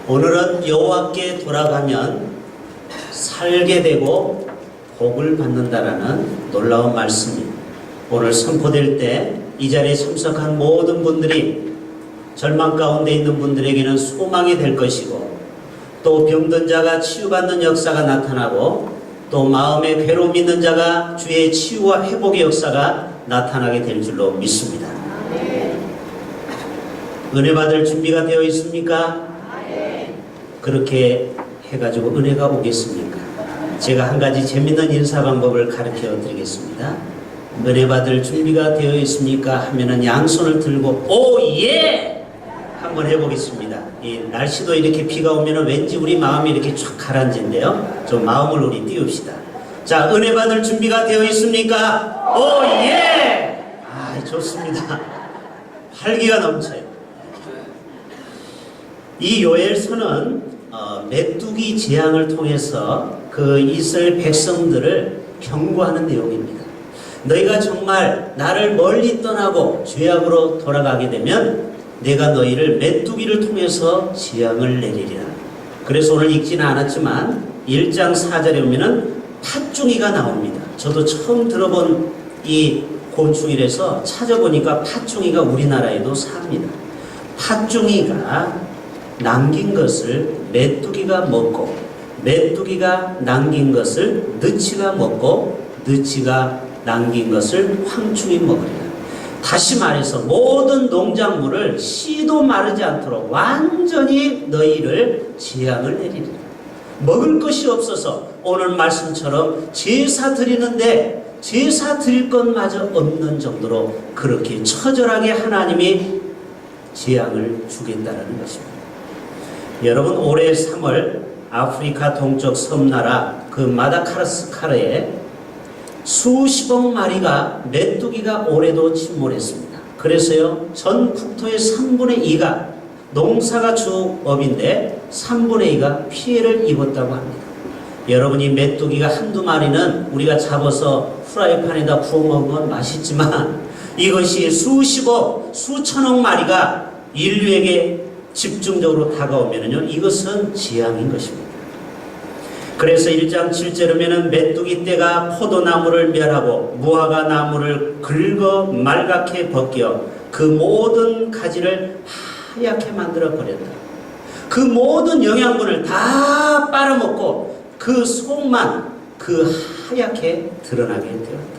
오늘은 여호와께 돌아가면 살게 되고 복을 받는다라는 놀라운 말씀이 오늘 선포될 때 이 자리에 참석한 모든 분들이 절망 가운데 있는 분들에게는 소망이 될 것이고, 또 병든 자가 치유받는 역사가 나타나고, 또 마음에 괴로움 있는 자가 주의 치유와 회복의 역사가 나타나게 될 줄로 믿습니다. 은혜 받을 준비가 되어 있습니까? 그렇게 해가지고 은혜가 오겠습니까? 제가 한 가지 재밌는 인사 방법을 가르쳐 드리겠습니다. 은혜 받을 준비가 되어 있습니까? 하면은 양손을 들고 오 예! 한번 해보겠습니다. 이 날씨도 이렇게 비가 오면은 왠지 우리 마음이 이렇게 쫙 가라앉는데요. 좀 마음을 우리 띄웁시다. 자, 은혜 받을 준비가 되어 있습니까? 오 예! 아, 좋습니다. 활기가 넘쳐요. 이 요엘서는 메뚜기 재앙을 통해서 그 이스라엘 백성들을 경고하는 내용입니다. 너희가 정말 나를 멀리 떠나고 죄악으로 돌아가게 되면 내가 너희를 메뚜기를 통해서 재앙을 내리리라. 그래서 오늘 읽지는 않았지만 1장 4절에 보면은 팥중이가 나옵니다. 저도 처음 들어본 이 곤충이라서 찾아보니까 팥중이가 우리나라에도 삽니다. 팥중이가 남긴 것을 메뚜기가 먹고, 메뚜기가 남긴 것을 느치가 먹고, 느치가 남긴 것을 황충이 먹으리라. 다시 말해서 모든 농작물을 씨도 마르지 않도록 완전히 너희를 재앙을 내리리라. 먹을 것이 없어서 오늘 말씀처럼 제사 드리는데 제사 드릴 것마저 없는 정도로 그렇게 처절하게 하나님이 재앙을 주겠다는 것입니다. 여러분, 올해 3월 아프리카 동쪽 섬나라 그 마다가스카르에 수십억 마리가 메뚜기가 올해도 침몰했습니다. 그래서요, 전 국토의 3분의 2가 농사가 주업인데 3분의 2가 피해를 입었다고 합니다. 여러분이 메뚜기가 한두 마리는 우리가 잡아서 프라이팬에다 구워 먹으면 맛있지만 이것이 수십억, 수천억 마리가 인류에게 집중적으로 다가오면요, 이것은 재앙인 것입니다. 그래서 1장 7절에는 메뚜기 떼가 포도나무를 멸하고 무화과 나무를 긁어 말갛게 벗겨 그 모든 가지를 하얗게 만들어 버렸다. 그 모든 영양분을 다 빨아먹고 그 속만 그 하얗게 드러나게 되었다.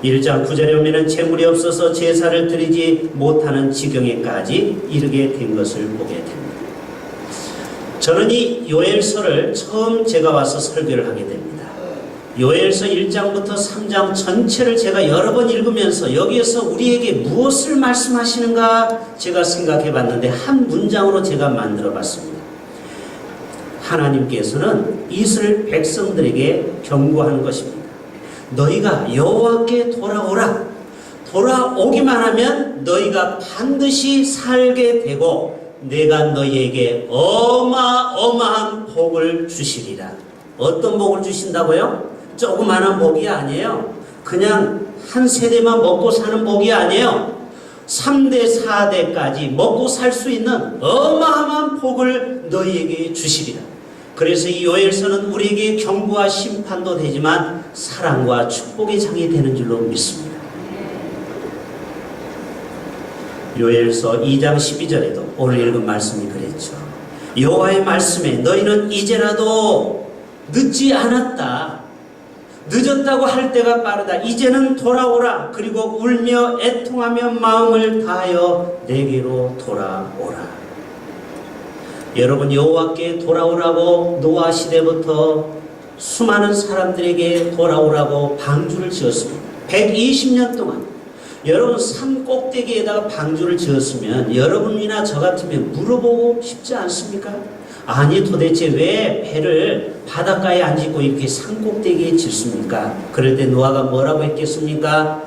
1장 9절에 보면 재물이 없어서 제사를 드리지 못하는 지경에까지 이르게 된 것을 보게 됩니다. 저는 이 요엘서를 처음 제가 와서 설교를 하게 됩니다. 요엘서 1장부터 3장 전체를 제가 여러 번 읽으면서 여기에서 우리에게 무엇을 말씀하시는가 제가 생각해 봤는데 한 문장으로 제가 만들어 봤습니다. 하나님께서는 이스라엘 백성들에게 경고하는 것입니다. 너희가 여호와께 돌아오라. 돌아오기만 하면 너희가 반드시 살게 되고 내가 너희에게 어마어마한 복을 주시리라. 어떤 복을 주신다고요? 조그마한 복이 아니에요. 그냥 한 세대만 먹고 사는 복이 아니에요. 3대 4대까지 먹고 살 수 있는 어마어마한 복을 너희에게 주시리라. 그래서 이 요엘서는 우리에게 경고와 심판도 되지만 사랑과 축복의 장이 되는 줄로 믿습니다. 요엘서 2장 12절에도 오늘 읽은 말씀이 그랬죠. 여호와의 말씀에 너희는 이제라도 늦지 않았다. 늦었다고 할 때가 빠르다. 이제는 돌아오라. 그리고 울며 애통하며 마음을 다하여 내게로 돌아오라. 여러분, 여호와께 돌아오라고 노아 시대부터 수많은 사람들에게 돌아오라고 방주를 지었습니다. 120년 동안 여러분 산 꼭대기에다가 방주를 지었으면 여러분이나 저 같으면 물어보고 싶지 않습니까? 아니 도대체 왜 배를 바닷가에 안 짓고 이렇게 산 꼭대기에 짓습니까? 그럴 때 노아가 뭐라고 했겠습니까?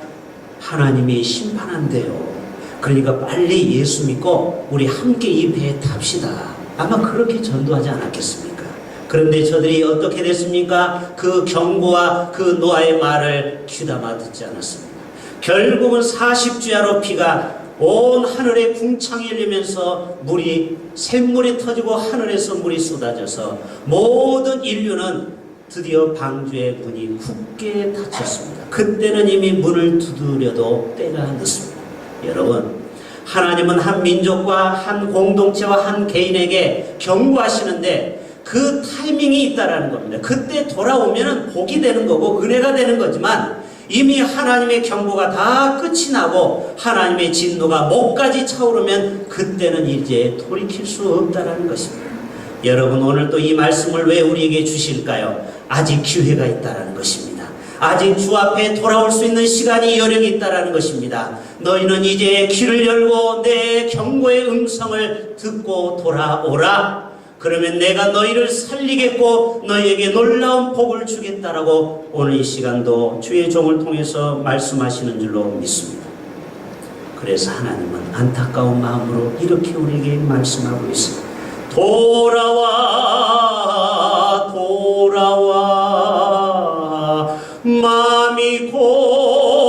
하나님이 심판한대요. 그러니까 빨리 예수 믿고 우리 함께 이 배에 탑시다. 아마 그렇게 전도하지 않았겠습니까? 그런데 저들이 어떻게 됐습니까? 그 경고와 그 노아의 말을 귀담아 듣지 않았습니다. 결국은 40주야로 피가 온 하늘에 궁창이 열리면서 샘물이 터지고 하늘에서 물이 쏟아져서 모든 인류는 드디어 방주의 문이 굳게 닫혔습니다. 그때는 이미 문을 두드려도 때가 늦습니다. 여러분, 하나님은 한 민족과 한 공동체와 한 개인에게 경고하시는데 그 타이밍이 있다라는 겁니다. 그때 돌아오면 복이 되는 거고 은혜가 되는 거지만 이미 하나님의 경고가 다 끝이 나고 하나님의 진노가 목까지 차오르면 그때는 이제 돌이킬 수 없다라는 것입니다. 여러분, 오늘 또 이 말씀을 왜 우리에게 주실까요? 아직 기회가 있다라는 것입니다. 아직 주 앞에 돌아올 수 있는 시간이 여력이 있다라는 것입니다. 너희는 이제 귀를 열고 내 경고의 음성을 듣고 돌아오라. 그러면 내가 너희를 살리겠고 너희에게 놀라운 복을 주겠다라고 오늘 이 시간도 주의 종을 통해서 말씀하시는 줄로 믿습니다. 그래서 하나님은 안타까운 마음으로 이렇게 우리에게 말씀하고 있습니다. 돌아와 돌아와 마음이 고난이여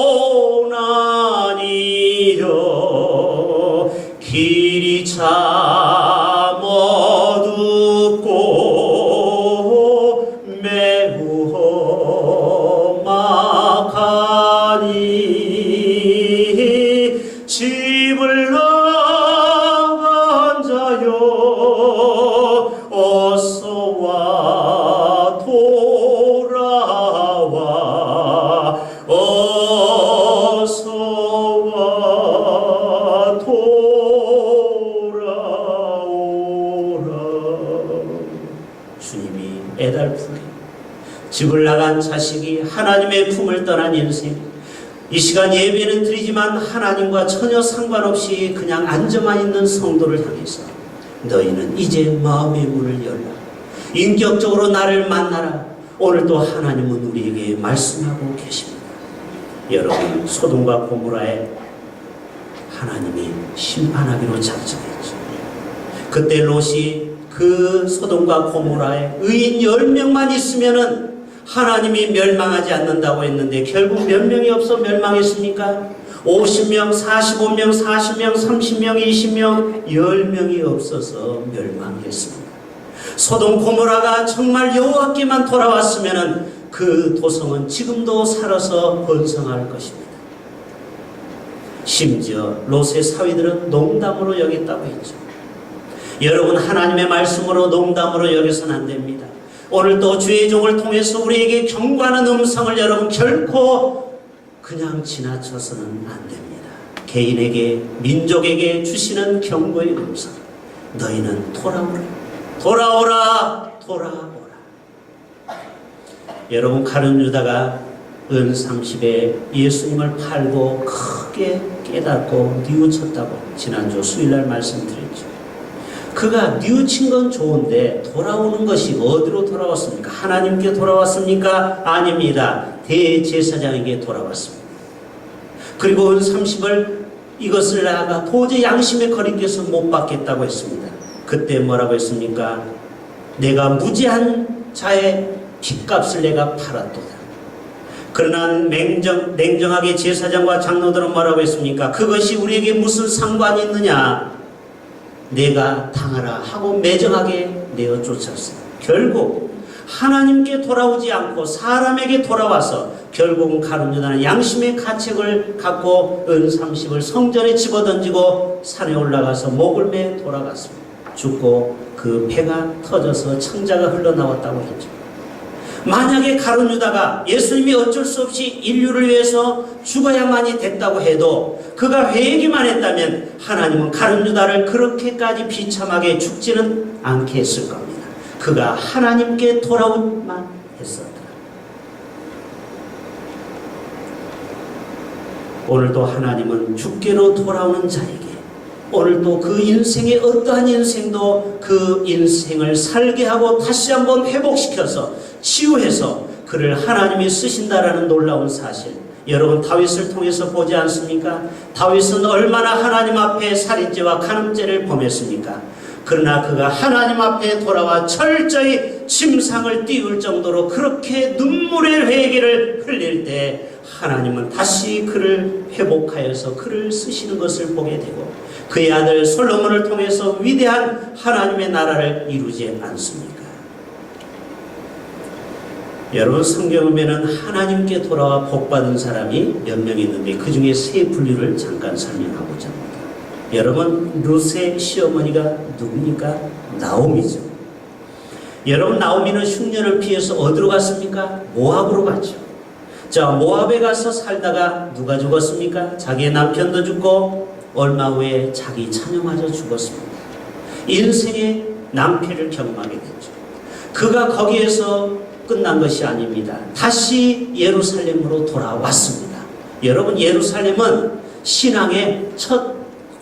길이 참 어둡고 매우 험악하니 집을 나간 자여 어서와 돌아와 어서와 돌아오라. 주님이 애달프게 집을 나간 자식이 하나님의 품을 떠난 인생, 이 시간 예배는 드리지만 하나님과 전혀 상관없이 그냥 앉아만 있는 성도를 향해서 너희는 이제 마음의 문을 열라. 인격적으로 나를 만나라. 오늘 또 하나님은 우리에게 말씀하고 계십니다. 여러분, 소돔과 고모라에 하나님이 심판하기로 작정했죠. 그때 롯이 그 소돔과 고모라에 의인 10명만 있으면은 하나님이 멸망하지 않는다고 했는데 결국 몇 명이 없어 멸망했습니까? 50명, 45명, 40명, 30명, 20명, 10명이 없어서 멸망했습니다. 소돔 고모라가 정말 여호와께만 돌아왔으면 그 도성은 지금도 살아서 번성할 것입니다. 심지어 롯의 사위들은 농담으로 여겼다고 했죠. 여러분, 하나님의 말씀으로 농담으로 여겨서는 안 됩니다. 오늘 또 주의 종을 통해서 우리에게 경고하는 음성을 여러분 결코 그냥 지나쳐서는 안 됩니다. 개인에게, 민족에게 주시는 경고의 음성. 너희는 돌아오라. 돌아오라. 돌아오라. 여러분, 가룟 유다가 은 30에 예수님을 팔고 크게 깨닫고 뉘우쳤다고 지난주 수요일날 말씀드렸죠. 그가 뉘우친 건 좋은데 돌아오는 것이 어디로 돌아왔습니까? 하나님께 돌아왔습니까? 아닙니다. 대제사장에게 돌아왔습니다. 그리고 은 30을 이것을 나아가 도저히 양심의 거리께서 못 받겠다고 했습니다. 그때 뭐라고 했습니까? 내가 무지한 자의 핏값을 내가 팔았도다. 그러나 냉정하게 제사장과 장로들은 뭐라고 했습니까? 그것이 우리에게 무슨 상관이 있느냐? 내가 당하라 하고 매정하게 내어 쫓았어요. 결국 하나님께 돌아오지 않고 사람에게 돌아와서 결국은 가룟 유다는 양심의 가책을 갖고 은 30을 성전에 집어던지고 산에 올라가서 목을 매 돌아갔습니다. 죽고 그 배가 터져서 창자가 흘러나왔다고 했죠. 만약에 가룟 유다가 예수님이 어쩔 수 없이 인류를 위해서 죽어야만이 됐다고 해도 그가 회개만 했다면 하나님은 가룟 유다를 그렇게까지 비참하게 죽지는 않게 했을 겁니다. 그가 하나님께 돌아오기만 했었다. 오늘도 하나님은 주께로 돌아오는 자에게 오늘도 그 인생의 어떠한 인생도 그 인생을 살게 하고 다시 한번 회복시켜서 치유해서 그를 하나님이 쓰신다라는 놀라운 사실, 여러분 다윗을 통해서 보지 않습니까? 다윗은 얼마나 하나님 앞에 살인죄와 간음죄를 범했습니까? 그러나 그가 하나님 앞에 돌아와 철저히 침상을 띄울 정도로 그렇게 눈물의 회개를 흘릴 때 하나님은 다시 그를 회복하여서 그를 쓰시는 것을 보게 되고 그의 아들 솔로몬을 통해서 위대한 하나님의 나라를 이루지 않습니까? 여러분, 성경을 보면 하나님께 돌아와 복받은 사람이 몇 명 있는데 그 중에 세 분류를 잠깐 설명하고자 합니다. 여러분, 룻의 시어머니가 누굽니까? 나오미죠. 여러분, 나오미는 흉년을 피해서 어디로 갔습니까? 모압으로 갔죠. 자, 모압에 가서 살다가 누가 죽었습니까? 자기의 남편도 죽고 얼마 후에 자기 자녀마저 죽었습니다. 인생의 낭패를 경험하게 됐죠. 그가 거기에서 끝난 것이 아닙니다. 다시 예루살렘으로 돌아왔습니다. 여러분, 예루살렘은 신앙의 첫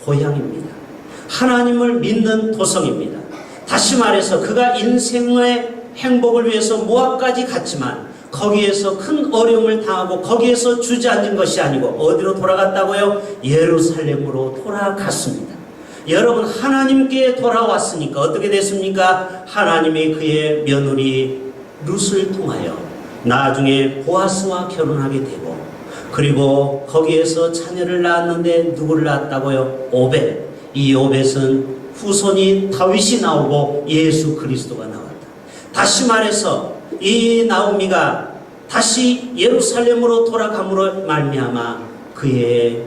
고향입니다. 하나님을 믿는 도성입니다. 다시 말해서 그가 인생의 행복을 위해서 모압까지 갔지만 거기에서 큰 어려움을 당하고 거기에서 주저앉은 것이 아니고 어디로 돌아갔다고요? 예루살렘으로 돌아갔습니다. 여러분, 하나님께 돌아왔으니까 어떻게 됐습니까? 하나님이 그의 며느리 룻을 통하여 나중에 보아스와 결혼하게 되고 그리고 거기에서 자녀를 낳았는데 누구를 낳았다고요? 오벳. 이 오벳은 후손이 다윗이 나오고 예수 그리스도가 나왔다. 다시 말해서 이 나오미가 다시 예루살렘으로 돌아감으로 말미암아 그의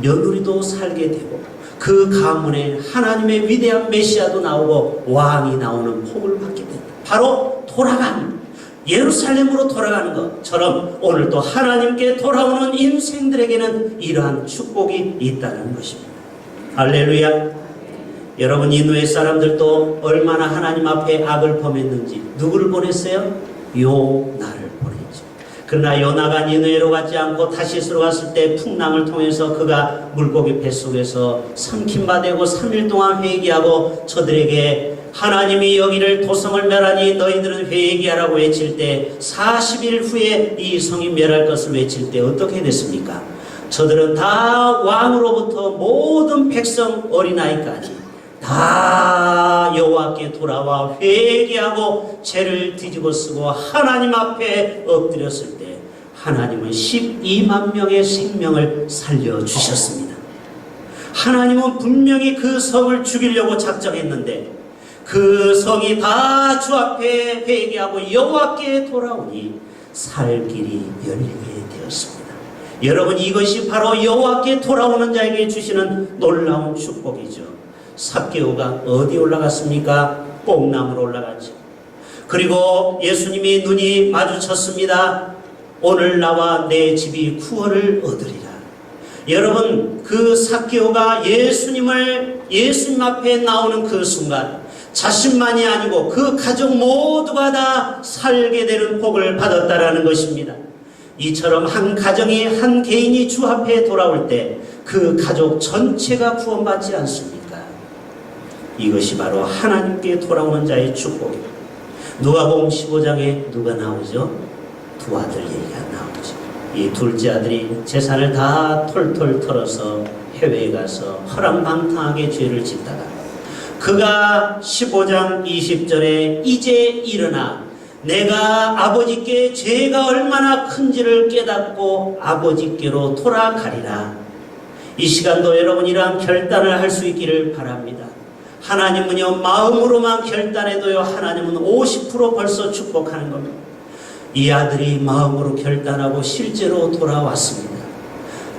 며느리도 살게 되고 그 가문에 하나님의 위대한 메시아도 나오고 왕이 나오는 복을 받게 된다. 바로 돌아가는, 예루살렘으로 돌아가는 것처럼 오늘 또 하나님께 돌아오는 인생들에게는 이러한 축복이 있다는 것입니다. 할렐루야. 여러분, 니느웨 사람들도 얼마나 하나님 앞에 악을 범했는지 누구를 보냈어요? 요나를 보냈죠. 그러나 요나가 니느웨로 가지 않고 다시스로 갔을 때 풍랑을 통해서 그가 물고기 뱃속에서 삼킨바 되고 3일 동안 회개하고 저들에게 하나님이 여기를 도성을 멸하니 너희들은 회개하라고 외칠 때 40일 후에 이 성이 멸할 것을 외칠 때 어떻게 됐습니까? 저들은 다 왕으로부터 모든 백성 어린아이까지 다 여호와께 돌아와 회개하고 죄를 뒤집어 쓰고 하나님 앞에 엎드렸을 때 하나님은 12만 명의 생명을 살려주셨습니다. 하나님은 분명히 그 성을 죽이려고 작정했는데 그 성이 다 주 앞에 회개하고 여호와께 돌아오니 살 길이 열리게 되었습니다. 여러분, 이것이 바로 여호와께 돌아오는 자에게 주시는 놀라운 축복이죠. 삭개오가 어디 올라갔습니까? 뽕나무로 올라갔죠. 그리고 예수님이 눈이 마주쳤습니다. 오늘 나와 내 집이 구원을 얻으리라. 여러분, 그 삭개오가 예수님 앞에 나오는 그 순간 자신만이 아니고 그 가족 모두가 다 살게 되는 복을 받았다라는 것입니다. 이처럼 한 가정이, 한 개인이 주 앞에 돌아올 때 그 가족 전체가 구원받지 않습니까? 이것이 바로 하나님께 돌아오는 자의 축복입니다. 누가복음 15장에 누가 나오죠? 두 아들 얘기가 나오죠. 이 둘째 아들이 재산을 다 털털 털어서 해외에 가서 허랑방탕하게 죄를 짓다가 그가 15장 20절에 이제 일어나 내가 아버지께 죄가 얼마나 큰지를 깨닫고 아버지께로 돌아가리라. 이 시간도 여러분 이러한 결단을 할 수 있기를 바랍니다. 하나님은요, 마음으로만 결단해도요, 하나님은 50% 벌써 축복하는 겁니다. 이 아들이 마음으로 결단하고 실제로 돌아왔습니다.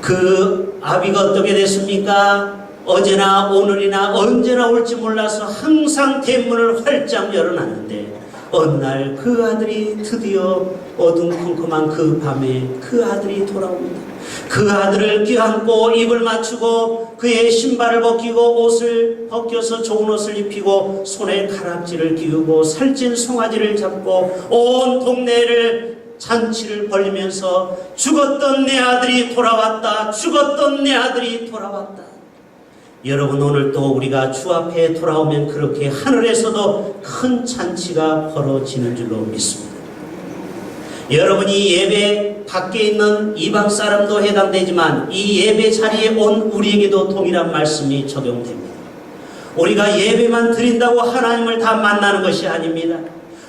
그 아비가 어떻게 됐습니까? 어제나 오늘이나 언제나 올지 몰라서 항상 대문을 활짝 열어놨는데 어느 날 그 아들이 드디어 어둠컴컴한 그 밤에 그 아들이 돌아옵니다. 그 아들을 껴안고 입을 맞추고 그의 신발을 벗기고 옷을 벗겨서 좋은 옷을 입히고 손에 가락지를 끼우고 살찐 송아지를 잡고 온 동네를 잔치를 벌리면서 죽었던 내 아들이 돌아왔다. 죽었던 내 아들이 돌아왔다. 여러분, 오늘 또 우리가 주 앞에 돌아오면 그렇게 하늘에서도 큰 잔치가 벌어지는 줄로 믿습니다. 여러분이 예배 밖에 있는 이방 사람도 해당되지만 이 예배 자리에 온 우리에게도 동일한 말씀이 적용됩니다. 우리가 예배만 드린다고 하나님을 다 만나는 것이 아닙니다.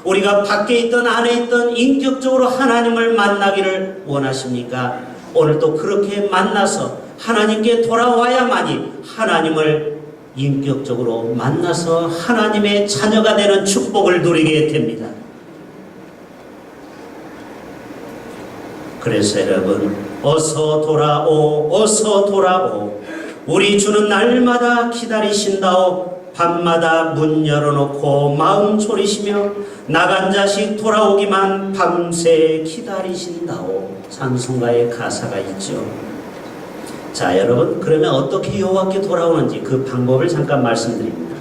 우리가 밖에 있던 안에 있던 인격적으로 하나님을 만나기를 원하십니까? 오늘 또 그렇게 만나서 하나님께 돌아와야만이 하나님을 인격적으로 만나서 하나님의 자녀가 되는 축복을 누리게 됩니다. 그래서 여러분, 어서 돌아오, 어서 돌아오. 우리 주는 날마다 기다리신다오. 밤마다 문 열어놓고 마음 졸이시며 나간 자식 돌아오기만 밤새 기다리신다오. 찬송가의 가사가 있죠. 자, 여러분, 그러면 어떻게 여호와께 돌아오는지 그 방법을 잠깐 말씀드립니다.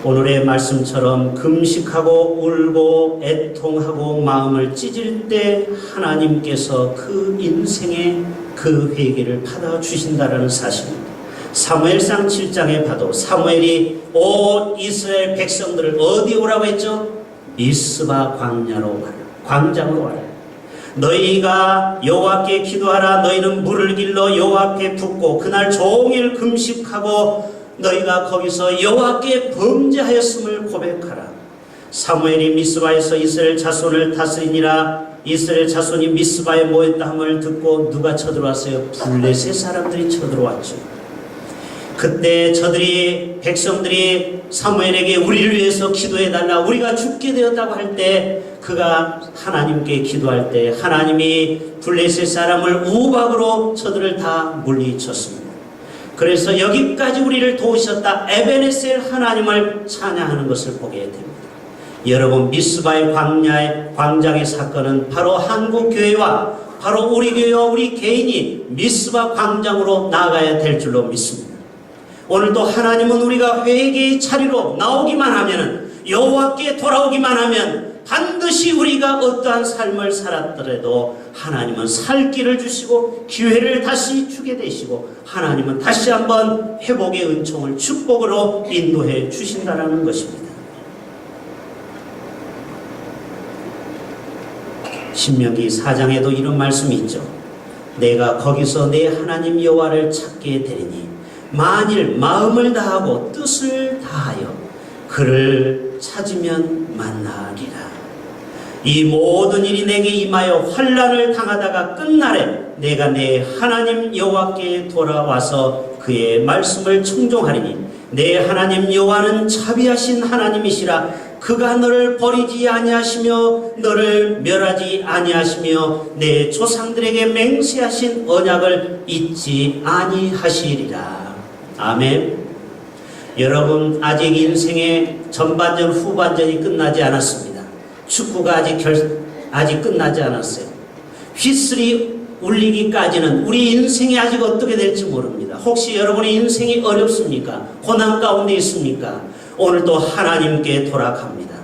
오늘의 말씀처럼 금식하고 울고 애통하고 마음을 찢을 때 하나님께서 그 인생의 그 회개를 받아주신다는 사실입니다. 사무엘상 7장에 봐도 사무엘이 온 이스라엘 백성들을 어디 오라고 했죠? 미스바 광야로 와라. 광장으로 와라. 너희가 여호와께 기도하라. 너희는 물을 길러 여호와 앞에 붓고 그날 종일 금식하고 너희가 거기서 여호와께 범죄하였음을 고백하라. 사무엘이 미스바에서 이스라엘 자손을 다스리니라. 이스라엘 자손이 미스바에 모였다 함을 듣고 누가 쳐들어왔어요? 블레셋 사람들이 쳐들어왔죠. 그때 저들이 백성들이 사무엘에게 우리를 위해서 기도해달라, 우리가 죽게 되었다고 할 때 그가 하나님께 기도할 때 하나님이 블레셋 사람을 우박으로 저들을 다 물리쳤습니다. 그래서 여기까지 우리를 도우셨다, 에베네셀 하나님을 찬양하는 것을 보게 됩니다. 여러분, 미스바의 광장의 사건은 바로 한국교회와 바로 우리 교회와 우리 개인이 미스바 광장으로 나아가야 될 줄로 믿습니다. 오늘도 하나님은 우리가 회개의 자리로 나오기만 하면, 여호와께 돌아오기만 하면 반드시 우리가 어떠한 삶을 살았더라도 하나님은 살 길을 주시고 기회를 다시 주게 되시고 하나님은 다시 한번 회복의 은총을 축복으로 인도해 주신다는 것입니다. 신명기 4장에도 이런 말씀이 있죠. 내가 거기서 내 하나님 여호와를 찾게 되리니 만일 마음을 다하고 뜻을 다하여 그를 찾으면 만나리라. 이 모든 일이 내게 임하여 환난을 당하다가 끝날에 내가 내 하나님 여호와께 돌아와서 그의 말씀을 청종하리니 내 하나님 여호와는 자비하신 하나님이시라. 그가 너를 버리지 아니하시며 너를 멸하지 아니하시며 내 조상들에게 맹세하신 언약을 잊지 아니하시리라. 아멘. 여러분, 아직 인생의 전반전 후반전이 끝나지 않았습니다. 축구가 아직 끝나지 않았어요. 휘슬이 울리기까지는 우리 인생이 아직 어떻게 될지 모릅니다. 혹시 여러분의 인생이 어렵습니까? 고난 가운데 있습니까? 오늘도 하나님께 돌아갑니다.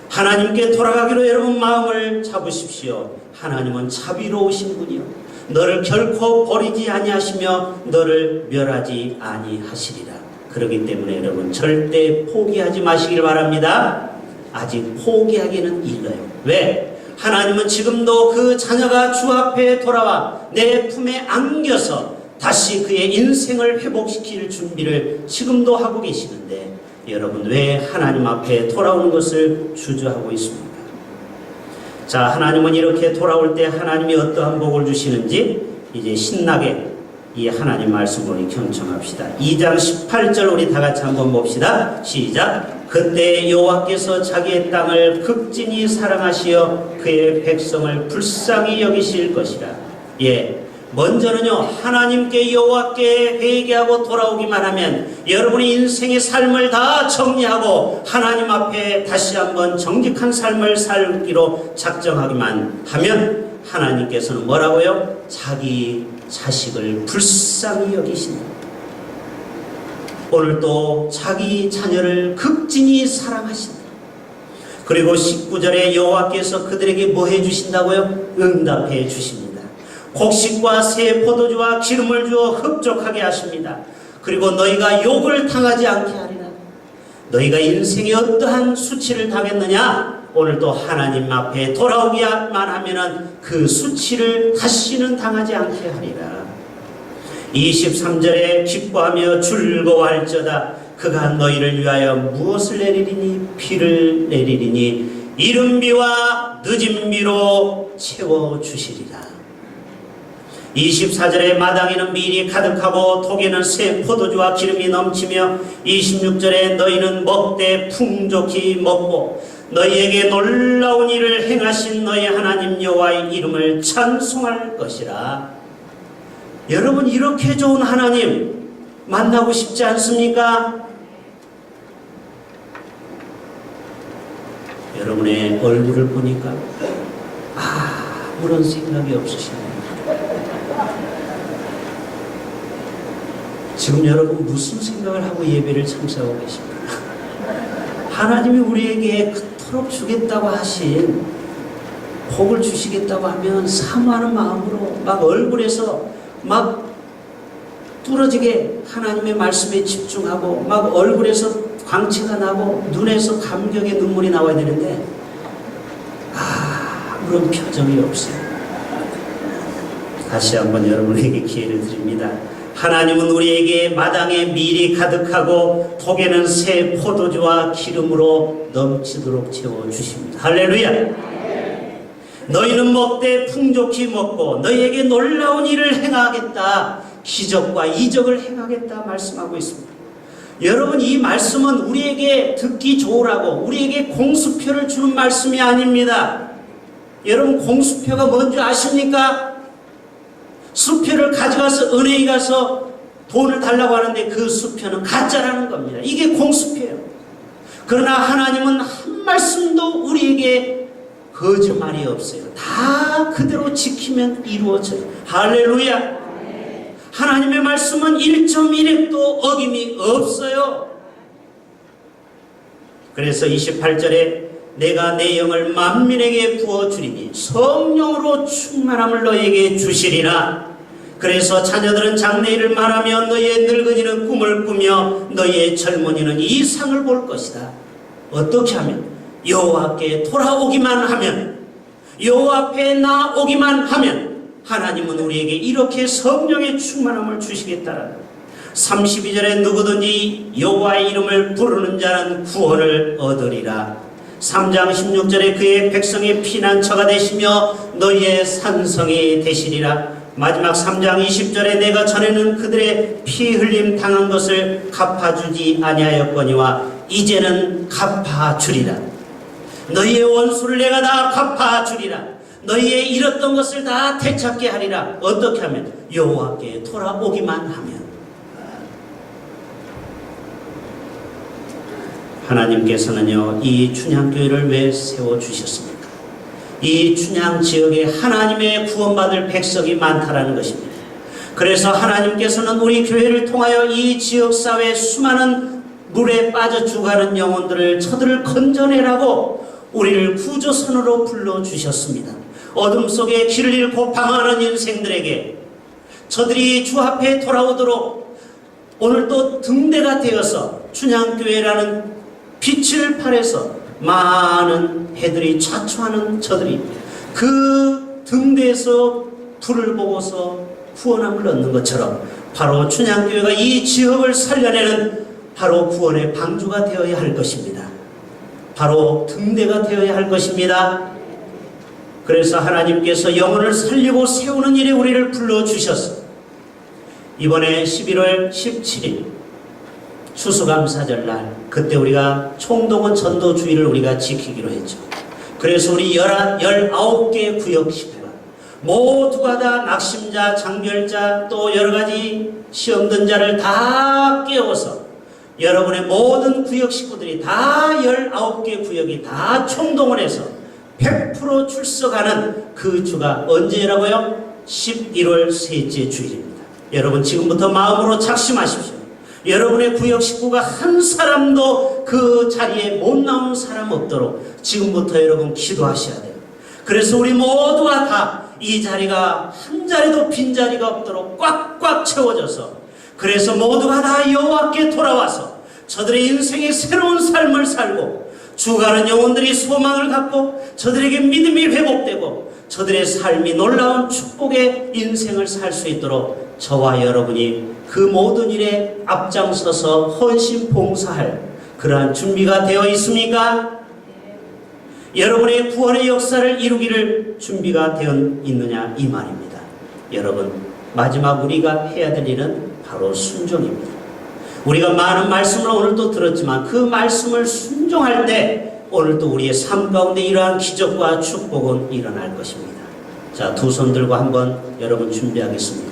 하나님께 돌아가기로 여러분 마음을 잡으십시오. 하나님은 자비로우신 분이요, 너를 결코 버리지 아니하시며 너를 멸하지 아니하시리라. 그렇기 때문에 여러분 절대 포기하지 마시길 바랍니다. 아직 포기하기는 일러요. 왜? 하나님은 지금도 그 자녀가 주 앞에 돌아와 내 품에 안겨서 다시 그의 인생을 회복시킬 준비를 지금도 하고 계시는데 여러분 왜 하나님 앞에 돌아오는 것을 주저하고 있습니까? 자, 하나님은 이렇게 돌아올 때 하나님이 어떠한 복을 주시는지 이제 신나게 이 하나님 말씀으로 경청합시다. 2장 18절 우리 다 같이 한번 봅시다. 시작. 그때 여호와께서 자기의 땅을 극진히 사랑하시어 그의 백성을 불쌍히 여기실 것이라. 예, 먼저는요 하나님께 여호와께 회개하고 돌아오기만 하면 여러분의 인생의 삶을 다 정리하고 하나님 앞에 다시 한번 정직한 삶을 살기로 작정하기만 하면 하나님께서는 뭐라고요? 자기 자식을 불쌍히 여기신다. 오늘도 자기 자녀를 극진히 사랑하신다. 그리고 19절에 여호와께서 그들에게 뭐 해주신다고요? 응답해 주십니다. 곡식과 새 포도주와 기름을 주어 흡족하게 하십니다. 그리고 너희가 욕을 당하지 않게 하리라. 너희가 인생에 어떠한 수치를 당했느냐? 오늘도 하나님 앞에 돌아오기만 하면은 그 수치를 다시는 당하지 않게 하리라. 23절에 기뻐하며 즐거워할지어다. 그가 너희를 위하여 무엇을 내리리니? 비를 내리리니 이른 비와 늦은 비로 채워주시리라. 24절에 마당에는 밀이 가득하고 톡에는 새 포도주와 기름이 넘치며 26절에 너희는 먹되 풍족히 먹고 너희에게 놀라운 일을 행하신 너희 하나님 여호와의 이름을 찬송할 것이라. 여러분, 이렇게 좋은 하나님 만나고 싶지 않습니까? 여러분의 얼굴을 보니까 아무런 생각이 없으십니다. 지금 여러분 무슨 생각을 하고 예배를 참석하고 계십니까? 하나님이 우리에게 그토록 주겠다고 하신 복을 주시겠다고 하면 사모하는 마음으로 막 얼굴에서 막 뚫어지게 하나님의 말씀에 집중하고 막 얼굴에서 광채가 나고 눈에서 감격의 눈물이 나와야 되는데 아무런 표정이 없어요. 다시 한번 여러분에게 기회를 드립니다. 하나님은 우리에게 마당에 밀이 가득하고 톡에는 새 포도주와 기름으로 넘치도록 채워주십니다. 할렐루야. 너희는 먹되 풍족히 먹고 너희에게 놀라운 일을 행하겠다, 기적과 이적을 행하겠다 말씀하고 있습니다. 여러분, 이 말씀은 우리에게 듣기 좋으라고 우리에게 공수표를 주는 말씀이 아닙니다. 여러분, 공수표가 뭔지 아십니까? 수표를 가져가서 은행에 가서 돈을 달라고 하는데 그 수표는 가짜라는 겁니다. 이게 공수표예요. 그러나 하나님은 한 말씀도 우리에게 거짓말이 없어요. 다 그대로 지키면 이루어져요. 할렐루야. 하나님의 말씀은 1.1핵도 어김이 없어요. 그래서 28절에 내가 내 영을 만민에게 부어주리니 성령으로 충만함을 너희에게 주시리라. 그래서 자녀들은 장래일을 말하며 너희의 늙은이는 꿈을 꾸며 너희의 젊은이는 이상을 볼 것이다. 어떻게 하면? 여호와께 돌아오기만 하면, 여호와 앞에 나오기만 하면 하나님은 우리에게 이렇게 성령의 충만함을 주시겠다라는 32절에 누구든지 여호와의 이름을 부르는 자는 구원을 얻으리라. 3장 16절에 그의 백성의 피난처가 되시며 너희의 산성이 되시리라. 마지막 3장 20절에 내가 전에는 그들의 피 흘림 당한 것을 갚아주지 아니하였거니와 이제는 갚아주리라. 너희의 원수를 내가 다 갚아주리라. 너희의 잃었던 것을 다 되찾게 하리라. 어떻게 하면? 여호와께 돌아오기만 하면. 하나님께서는요, 이 춘향교회를 왜 세워주셨습니까? 이 춘향 지역에 하나님의 구원받을 백성이 많다라는 것입니다. 그래서 하나님께서는 우리 교회를 통하여 이 지역사회의 수많은 물에 빠져 죽어가는 영혼들을 저들을 건져내라고 우리를 구조선으로 불러주셨습니다. 어둠 속에 길을 잃고 방황하는 인생들에게 저들이 주 앞에 돌아오도록 오늘 또 등대가 되어서 춘향교회라는 빛을 발해서 많은 해들이 자초하는 저들이 그 등대에서 불을 보고서 구원함을 얻는 것처럼 바로 춘향교회가 이 지역을 살려내는 바로 구원의 방주가 되어야 할 것입니다. 바로 등대가 되어야 할 것입니다. 그래서 하나님께서 영혼을 살리고 세우는 일에 우리를 불러주셨어. 이번에 11월 17일 추수감사절 날, 그때 우리가 총동원 전도주의를 우리가 지키기로 했죠. 그래서 우리 19개 구역 집회가 모두가 다 낙심자, 장별자, 또 여러가지 시험든 자를 다 깨워서 여러분의 모든 구역 식구들이 다 19개 구역이 다 총동원해서 100% 출석하는 그 주가 언제라고요? 11월 셋째 주일입니다. 여러분, 지금부터 마음으로 작심하십시오. 여러분의 구역 식구가 한 사람도 그 자리에 못 나오는 사람 없도록 지금부터 여러분 기도하셔야 돼요. 그래서 우리 모두가 다 이 자리가 한 자리도 빈자리가 없도록 꽉꽉 채워져서, 그래서 모두가 다 여호와께 돌아와서 저들의 인생의 새로운 삶을 살고 죽어가는 영혼들이 소망을 갖고 저들에게 믿음이 회복되고 저들의 삶이 놀라운 축복의 인생을 살 수 있도록 저와 여러분이 그 모든 일에 앞장서서 헌신 봉사할 그러한 준비가 되어 있습니까? 여러분의 구원의 역사를 이루기를 준비가 되어 있느냐 이 말입니다. 여러분, 마지막 우리가 해야 될 일은 바로 순종입니다. 우리가 많은 말씀을 오늘 또 들었지만 그 말씀을 순종할 때 오늘 또 우리의 삶 가운데 이러한 기적과 축복은 일어날 것입니다. 자, 두 손 들고 한번 여러분 준비하겠습니다.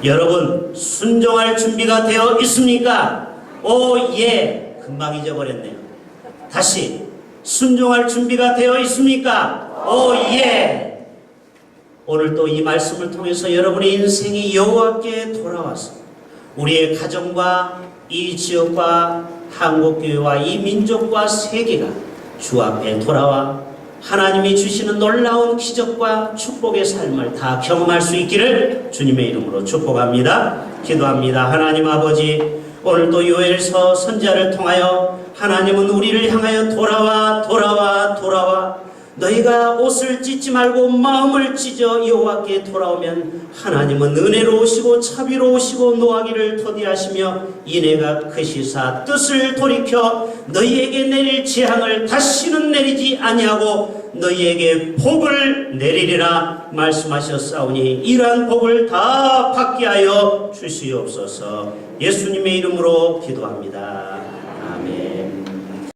여러분, 순종할 준비가 되어 있습니까? 오, 예. 금방 잊어버렸네요. 다시, 순종할 준비가 되어 있습니까? 오, 예. 오늘 또 이 말씀을 통해서 여러분의 인생이 여호와께 돌아와서 우리의 가정과 이 지역과 한국교회와 이 민족과 세계가 주 앞에 돌아와 하나님이 주시는 놀라운 기적과 축복의 삶을 다 경험할 수 있기를 주님의 이름으로 축복합니다. 기도합니다. 하나님 아버지, 오늘도 요엘서 선지자를 통하여 하나님은 우리를 향하여 돌아와 너희가 옷을 찢지 말고 마음을 찢어 여호와께 돌아오면 하나님은 은혜로우시고 자비로우시고 노하기를 더디하시며 인애가 크시사 뜻을 돌이켜 너희에게 내릴 재앙을 다시는 내리지 아니하고 너희에게 복을 내리리라 말씀하셨사오니 이러한 복을 다 받게 하여 주시옵소서. 예수님의 이름으로 기도합니다. 아멘.